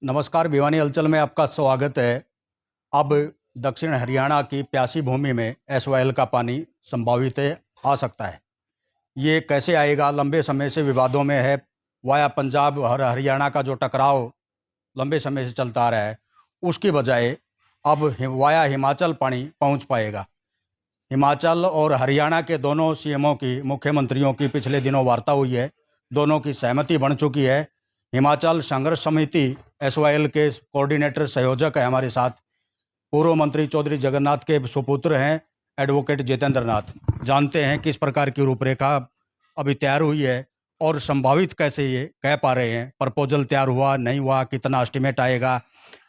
नमस्कार, भिवानी हलचल में आपका स्वागत है। अब दक्षिण हरियाणा की प्यासी भूमि में एसवाइएल का पानी संभावित आ सकता है। ये कैसे आएगा? लंबे समय से विवादों में है। वाया पंजाब और हरियाणा का जो टकराव लंबे समय से चलता आ रहा है, उसकी बजाय अब वाया हिमाचल पानी पहुंच पाएगा। हिमाचल और हरियाणा के दोनों सीएमओ की, मुख्यमंत्रियों की पिछले दिनों वार्ता हुई है। दोनों की सहमति बन चुकी है। हिमाचल संघर्ष समिति एसवाइएल के कोऑर्डिनेटर संयोजक है हमारे साथ, पूर्व मंत्री चौधरी जगन्नाथ के सुपुत्र हैं एडवोकेट जितेंद्र नाथ। जानते हैं किस प्रकार की रूपरेखा अभी तैयार हुई है और संभावित कैसे ये कह पा रहे हैं। प्रपोजल तैयार हुआ नहीं हुआ, कितना एस्टिमेट आएगा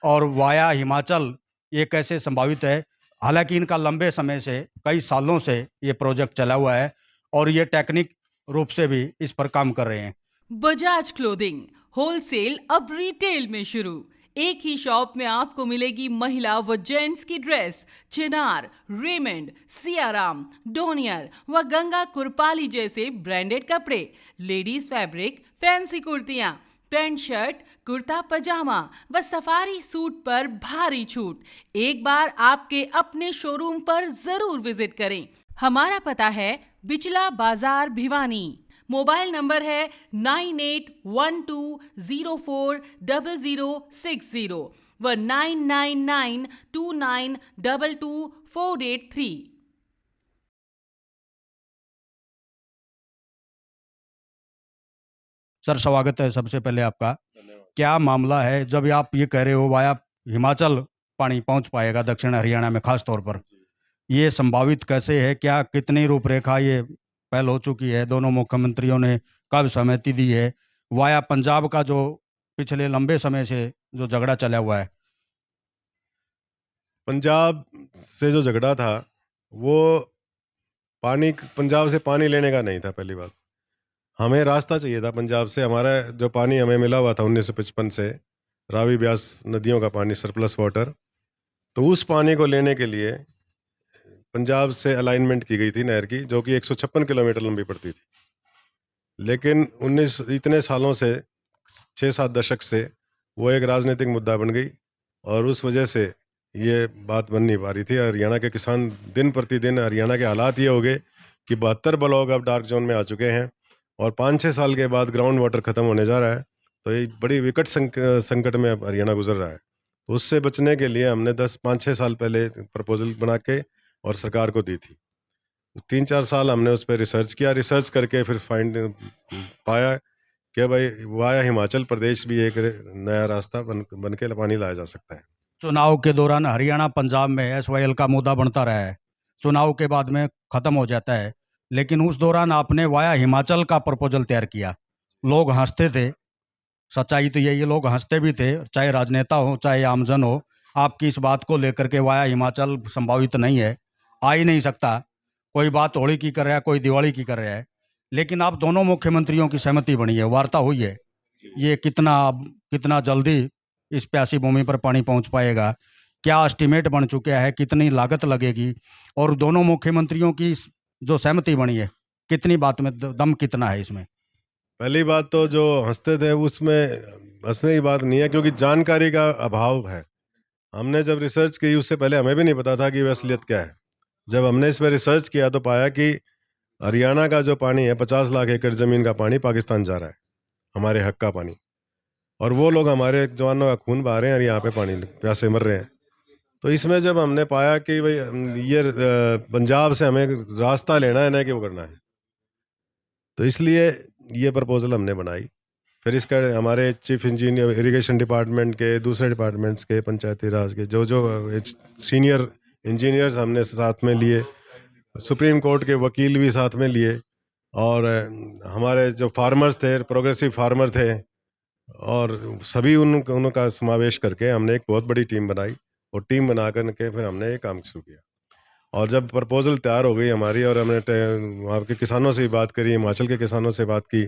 और वाया हिमाचल ये कैसे संभावित है। हालांकि इनका लंबे समय से, कई सालों से ये प्रोजेक्ट चला हुआ है और ये टेक्निक रूप से भी इस पर काम कर रहे हैं। बजाज क्लोथिंग होलसेल अब रिटेल में शुरू। एक ही शॉप में आपको मिलेगी महिला व जेंट्स की ड्रेस, चिनार, रेमंड, सियाराम, डोनियर व गंगा कुरपाली जैसे ब्रांडेड कपड़े, लेडीज फैब्रिक, फैंसी कुर्तियां, पैंट शर्ट, कुर्ता पजामा व सफारी सूट पर भारी छूट। एक बार आपके अपने शोरूम पर जरूर विजिट करें। हमारा पता है बिचला बाजार भिवानी। मोबाइल नंबर है 9812040060 व 9992922483। सर, स्वागत है सबसे पहले आपका। क्या मामला है जब आप ये कह रहे हो वाया हिमाचल पानी पहुंच पाएगा दक्षिण हरियाणा में, खास तौर पर ये संभावित कैसे है? क्या कितनी रूपरेखा ये पहल हो चुकी है? दोनों मुख्यमंत्रियों ने कब सहमति दी है? वाया पंजाब का जो पिछले लंबे समय से जो झगड़ा चला हुआ है। पंजाब से जो झगड़ा था वो पंजाब से पानी लेने का नहीं था। पहली बात, हमें रास्ता चाहिए था पंजाब से। हमारा जो पानी हमें मिला हुआ था 1955 से, रावी ब्यास नदियों का पानी, सरप्लस वाटर, तो उस पानी को लेने के लिए पंजाब से अलाइनमेंट की गई थी नहर की, जो कि 156 किलोमीटर लंबी पड़ती थी। लेकिन इतने सालों से, 6-7 दशक से वो एक राजनीतिक मुद्दा बन गई और उस वजह से ये बात बन नहीं पा रही थी। हरियाणा के किसान, दिन प्रतिदिन हरियाणा के हालात ये हो गए कि 72 ब्लॉक अब डार्क जोन में आ चुके हैं और 5-6 साल के बाद ग्राउंड वाटर ख़त्म होने जा रहा है। तो ये बड़ी विकट संकट में अब हरियाणा गुजर रहा है। तो उससे बचने के लिए हमने 5-6 साल पहले प्रपोजल बना के और सरकार को दी थी। 3-4 साल हमने उस पर रिसर्च किया। रिसर्च करके फिर पाया कि भाई वाया हिमाचल प्रदेश भी एक नया रास्ता बन के पानी लाया जा सकता है। चुनाव के दौरान हरियाणा पंजाब में एसवाइएल का मुद्दा बनता रहा है। चुनाव के बाद में खत्म हो जाता है, लेकिन उस दौरान आपने वाया हिमाचल का प्रपोजल तैयार किया। लोग हंसते थे, सच्चाई तो यही है, लोग हंसते भी थे, चाहे राजनेता हो चाहे आमजन हो। आपकी इस बात को लेकर के वाया हिमाचल संभावित नहीं है, आ ही नहीं सकता। कोई बात होली की कर रहा है, कोई दिवाली की कर रहा है, लेकिन आप दोनों मुख्यमंत्रियों की सहमति बनी है, वार्ता हुई है। ये कितना जल्दी इस प्यासी भूमि पर पानी पहुंच पाएगा? क्या एस्टिमेट बन चुका है? कितनी लागत लगेगी? और दोनों मुख्यमंत्रियों की जो सहमति बनी है, कितनी बात में दम कितना है इसमें? पहली बात तो जो हंसते थे उसमें हंसने की बात नहीं है, क्योंकि जानकारी का अभाव है। हमने जब रिसर्च की उससे पहले हमें भी नहीं पता था कि वह असलियत क्या है। जब हमने इस पर रिसर्च किया तो पाया कि हरियाणा का जो पानी है, 50 लाख एकड़ ज़मीन का पानी पाकिस्तान जा रहा है, हमारे हक का पानी, और वो लोग हमारे जवानों का खून बहा रहे हैं और यहाँ पे पानी प्यासे मर रहे हैं। तो इसमें जब हमने पाया कि भाई ये पंजाब से हमें रास्ता लेना है, ना कि वो करना है, तो इसलिए ये प्रपोजल हमने बनाई। फिर इसका हमारे चीफ इंजीनियर, इरिगेशन डिपार्टमेंट के, दूसरे डिपार्टमेंट्स के, पंचायती राज के जो सीनियर इंजीनियर्स हमने साथ में लिए, सुप्रीम कोर्ट के वकील भी साथ में लिए, और हमारे जो फार्मर्स थे, प्रोग्रेसिव फार्मर थे, और सभी उनका समावेश करके हमने एक बहुत बड़ी टीम बनाई और टीम बना कर के फिर हमने ये काम शुरू किया। और जब प्रपोजल तैयार हो गई हमारी और हमने वहाँ के किसानों से भी बात करी, हिमाचल के किसानों से बात की,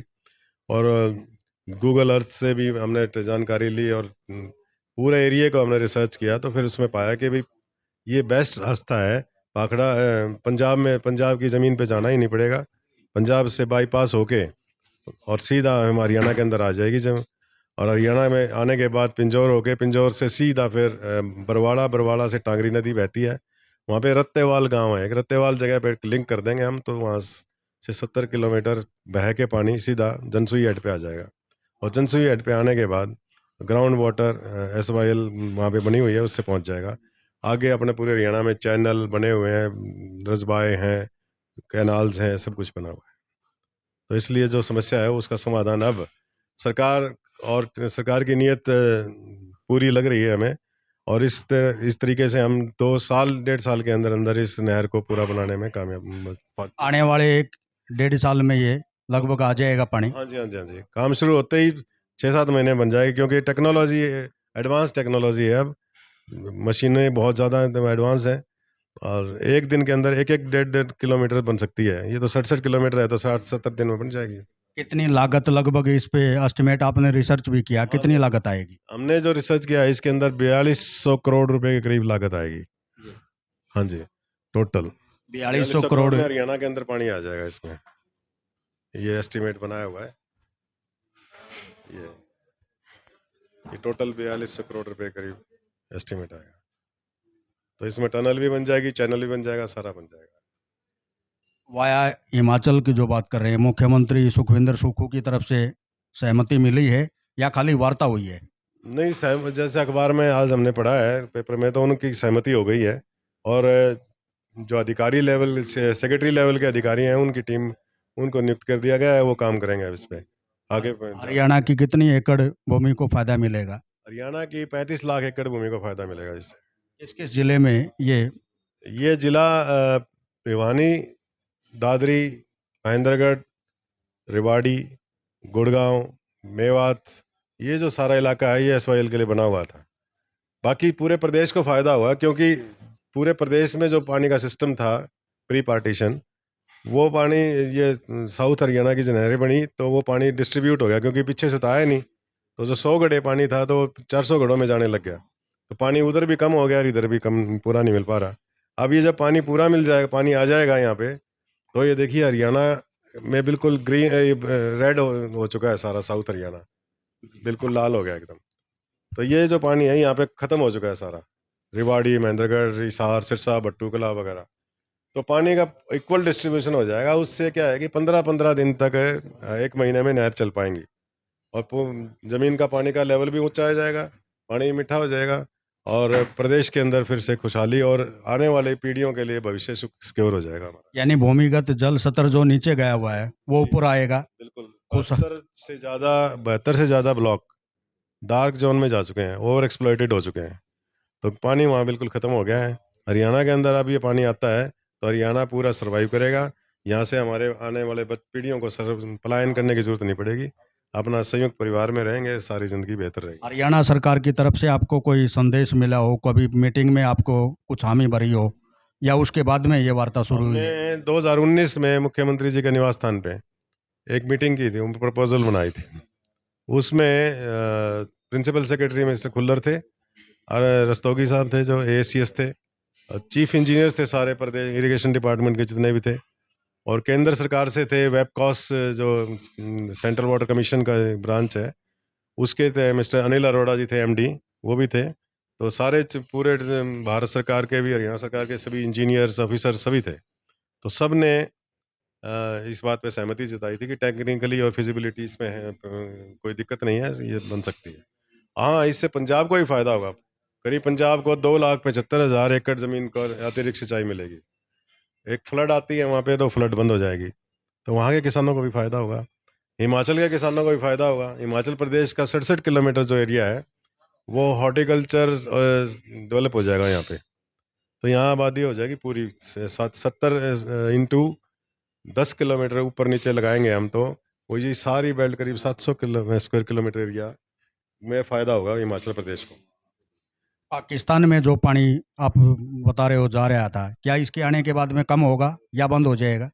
और गूगल अर्थ से भी हमने जानकारी ली, और पूरे एरिया को हमने रिसर्च किया, तो फिर उसमें पाया कि भाई ये बेस्ट रास्ता है। पंजाब की ज़मीन पे जाना ही नहीं पड़ेगा, पंजाब से बाईपास होके और सीधा हम हरियाणा के अंदर आ जाएगी जब। और हरियाणा में आने के बाद पिंजौर होके पिंजौर से सीधा फिर बरवाड़ा, बरवाड़ा से टांगरी नदी बहती है, वहाँ पे रत्तेवाल गांव है, एक रत्तेवाल जगह पे लिंक कर देंगे हम, तो वहाँ से 70 किलोमीटर बह के पानी सीधा जनसुई हेड पे आ जाएगा। और जनसुई हेड पे आने के बाद ग्राउंड वाटर SYL वहाँ पे बनी हुई है, उससे पहुँच जाएगा। आगे अपने पूरे हरियाणा में चैनल बने हुए हैं, रजबाए हैं, कैनाल्स हैं, सब कुछ बना हुआ है। तो इसलिए जो समस्या है उसका समाधान अब सरकार और सरकार की नीयत पूरी लग रही है हमें, और इस तरीके से हम 2 साल 1.5 साल के अंदर अंदर इस नहर को पूरा बनाने में कामयाब। आने वाले 1-1.5 साल में ये लगभग आ जाएगा पानी। हाँ जी, हाँ जी, हाँ जी, काम शुरू होते ही 6-7 महीने बन जाएगी, क्योंकि टेक्नोलॉजी एडवांस टेक्नोलॉजी है, अब मशीनें बहुत ज़्यादा एडवांस हैं, और एक दिन के अंदर 1-1 1.5 किलोमीटर बन सकती है। ये तो 67 किलोमीटर है, तो 60-70 दिन में बन जाएगी। कितनी लागत लगभग इस पे एस्टिमेट आपने रिसर्च भी किया, कितनी लागत आएगी? हमने जो रिसर्च किया है इसके अंदर 4200 करोड़ रुपए के करीब लागत आएगी। हाँ जी, टोटल 4200 करोड़। में हरियाणा के अंदर पानी आ जाएगा इसमें, ये एस्टिमेट बनाया हुआ है। ये टोटल 4200 करोड़ रुपए करीब एस्टिमेट आएगा। तो इसमें टनल भी बन जाएगी, चैनल भी बन जाएगा, सारा बन जाएगा। वाया हिमाचल की जो बात कर रहे हैं, मुख्यमंत्री सुखविंदर सुक्खू की तरफ से सहमति मिली है या खाली वार्ता हुई है? नहीं, जैसे अखबार में आज हमने पढ़ा है, पेपर में, तो उनकी सहमति हो गई है, और जो अधिकारी लेवल से सेक्रेटरी लेवल के अधिकारी हैं, उनकी टीम, उनको नियुक्त कर दिया गया है, वो काम करेंगे अब इस पे आगे। हरियाणा की कितनी एकड़ भूमि को फायदा मिलेगा? हरियाणा की 35 लाख एकड़ भूमि को फायदा मिलेगा इससे। किस किस जिले में ये जिला भिवानी, दादरी, महेंद्रगढ़, रेवाड़ी, गुड़गांव, मेवात, ये जो सारा इलाका है ये SYL के लिए बना हुआ था। बाकी पूरे प्रदेश को फ़ायदा हुआ, क्योंकि पूरे प्रदेश में जो पानी का सिस्टम था प्री पार्टीशन, वो पानी, ये साउथ हरियाणा की जो नहरें बनी, तो वो पानी डिस्ट्रीब्यूट हो गया, क्योंकि पीछे से तो आया नहीं, तो जो 100 घड़े पानी था तो 400 घड़ों में जाने लग गया, तो पानी उधर भी कम हो गया और इधर भी कम, पूरा नहीं मिल पा रहा। अब ये जब पानी पूरा मिल जाएगा, पानी आ जाएगा यहाँ पे, तो ये देखिए हरियाणा में बिल्कुल ग्रीन रेड हो चुका है सारा साउथ हरियाणा, बिल्कुल लाल हो गया एकदम। तो ये जो पानी है यहाँ पे ख़त्म हो चुका है सारा, रेवाड़ी, महेंद्रगढ़, हिसार, सिरसा, भट्टूकला वगैरह, तो पानी का इक्वल डिस्ट्रीब्यूशन हो जाएगा। उससे क्या है कि 15-15 दिन तक 1 महीने में नहर चल पाएंगी, और ज़मीन का पानी का लेवल भी ऊंचा आ जाएगा, पानी मीठा हो जाएगा, और प्रदेश के अंदर फिर से खुशहाली और आने वाले पीढ़ियों के लिए भविष्य सिक्योर हो जाएगा हमारा। यानी भूमिगत जल स्तर जो नीचे गया हुआ है वो ऊपर आएगा। बिल्कुल, खुश- 72 से ज़्यादा ब्लॉक डार्क जोन में जा चुके हैं, ओवर एक्सप्लॉइटेड हो चुके हैं, तो पानी वहाँ बिल्कुल ख़त्म हो गया है। हरियाणा के अंदर अब ये पानी आता है तो हरियाणा पूरा सर्वाइव करेगा, यहाँ से हमारे आने वाले पीढ़ियों को पलायन करने की ज़रूरत नहीं पड़ेगी, अपना संयुक्त परिवार में रहेंगे, सारी ज़िंदगी बेहतर रहेगी। हरियाणा सरकार की तरफ से आपको कोई संदेश मिला हो, कभी मीटिंग में आपको कुछ हामी भरी हो, या उसके बाद में ये वार्ता शुरू हुई? हमने 2019 में मुख्यमंत्री जी के निवास स्थान पे एक मीटिंग की थी, प्रपोजल बनाई थी, उसमें प्रिंसिपल सेक्रेटरी मिस्टर खुल्लर थे, और रस्तोगी साहब थे जो ACS थे, चीफ इंजीनियर्स थे सारे प्रदेश इरिगेशन डिपार्टमेंट के जितने भी थे, और केंद्र सरकार से थे वेबकॉस जो सेंट्रल वाटर कमीशन का ब्रांच है, उसके थे मिस्टर अनिल अरोड़ा जी थे MD, वो भी थे। तो सारे पूरे भारत सरकार के भी, हरियाणा सरकार के सभी इंजीनियर्स, ऑफिसर सभी थे, तो सब ने इस बात पे सहमति जताई थी कि टेक्निकली और फिजिबिलिटी इसमें कोई दिक्कत नहीं है, ये बन सकती है। हाँ, इससे पंजाब को ही फ़ायदा होगा, करीब पंजाब को 2,75,000 एकड़ ज़मीन को अतिरिक्त सिंचाई मिलेगी। एक फ्लड आती है वहाँ पे तो फ्लड बंद हो जाएगी, तो वहाँ के किसानों को भी फ़ायदा होगा, हिमाचल के किसानों को भी फ़ायदा होगा। हिमाचल प्रदेश का 67 किलोमीटर जो एरिया है वो हॉर्टिकल्चर डेवलप हो जाएगा यहाँ पे, तो यहाँ आबादी हो जाएगी पूरी 70 इंटू 10 किलोमीटर ऊपर नीचे लगाएंगे हम, तो वो ये सारी बेल्ट करीब 700 स्क्वायर किलोमीटर एरिया में फ़ायदा होगा हिमाचल प्रदेश को। पाकिस्तान में जो पानी आप बता रहे हो जा रहा था, क्या इसके आने के बाद में कम होगा या बंद हो जाएगा?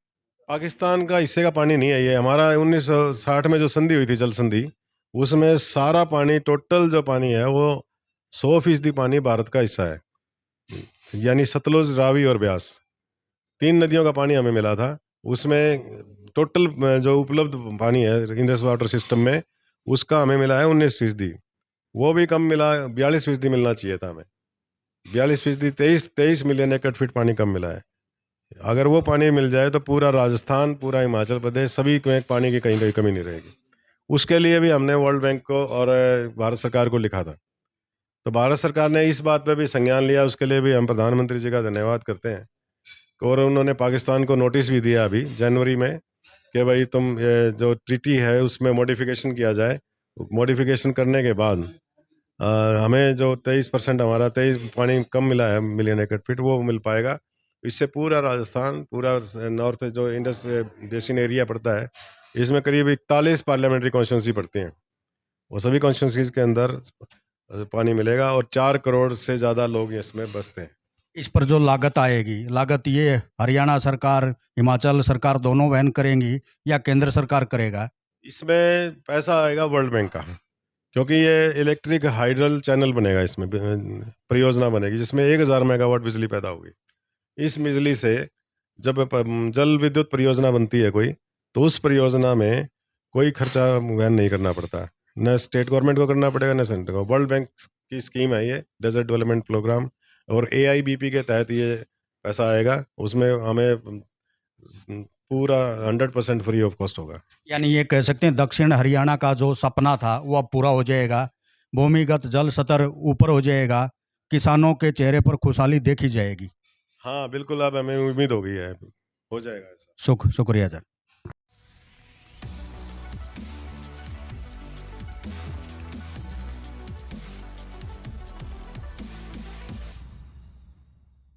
पाकिस्तान का हिस्से का पानी नहीं है ये, हमारा 1960 में जो संधि हुई थी, जल संधि, उसमें सारा पानी, टोटल जो पानी है वो 100% पानी भारत का हिस्सा है, यानी सतलुज, रावी और ब्यास, 3 नदियों का पानी हमें मिला था। उसमें टोटल जो उपलब्ध पानी है इंडस वाटर सिस्टम में, उसका हमें मिला है 19%। वो भी कम मिला, 42% मिलना चाहिए था हमें। 42%, 23 मिलियन एकड़ फीट पानी कम मिला है। अगर वो पानी मिल जाए तो पूरा राजस्थान, पूरा हिमाचल प्रदेश, सभी में पानी की कहीं कमी नहीं रहेगी। उसके लिए भी हमने वर्ल्ड बैंक को और भारत सरकार को लिखा था। तो भारत सरकार ने इस बात पे भी संज्ञान लिया, उसके लिए भी हम प्रधानमंत्री जी का धन्यवाद करते हैं। और उन्होंने पाकिस्तान को नोटिस भी दिया अभी जनवरी में कि भाई तुम ये जो ट्रीटी है उसमें मॉडिफिकेशन किया जाए। मॉडिफिकेशन करने के बाद हमें जो 23% हमारा 23 पानी कम मिला है मिलियन एकड़ फीट, वो मिल पाएगा। इससे पूरा राजस्थान, पूरा नॉर्थ जो इंडस बेसिन एरिया पड़ता है, इसमें करीब 41 पार्लियामेंट्री कॉन्स्टिट्यूंसी पड़ती हैं। वो सभी कॉन्स्टिट्यूंसीज के अंदर पानी मिलेगा और 4 करोड़ से ज़्यादा लोग इसमें बसते हैं। इस पर जो लागत आएगी, लागत ये हरियाणा सरकार, हिमाचल सरकार दोनों वहन करेंगी या केंद्र सरकार करेगा? इसमें पैसा आएगा वर्ल्ड बैंक का, क्योंकि ये इलेक्ट्रिक हाइड्रल चैनल बनेगा, इसमें परियोजना बनेगी जिसमें 1000 मेगावाट बिजली पैदा होगी। इस बिजली से जब जल विद्युत परियोजना बनती है कोई, तो उस परियोजना में कोई खर्चा वहन नहीं करना पड़ता, न स्टेट गवर्नमेंट को करना पड़ेगा न सेंटर को। वर्ल्ड बैंक की स्कीम है ये, डेजर्ट डेवलपमेंट प्रोग्राम, और AIBP के तहत ये पैसा आएगा। उसमें हमें पूरा 100% फ्री ऑफ कॉस्ट होगा। यानी ये कह सकते हैं दक्षिण हरियाणा का जो सपना था वो अब पूरा हो जाएगा, भूमिगत जल स्तर ऊपर हो जाएगा, किसानों के चेहरे पर खुशहाली देखी जाएगी। हाँ बिल्कुल, अब हमें उम्मीद हो गई है, हो जाएगा ऐसा। शुक्रिया सर।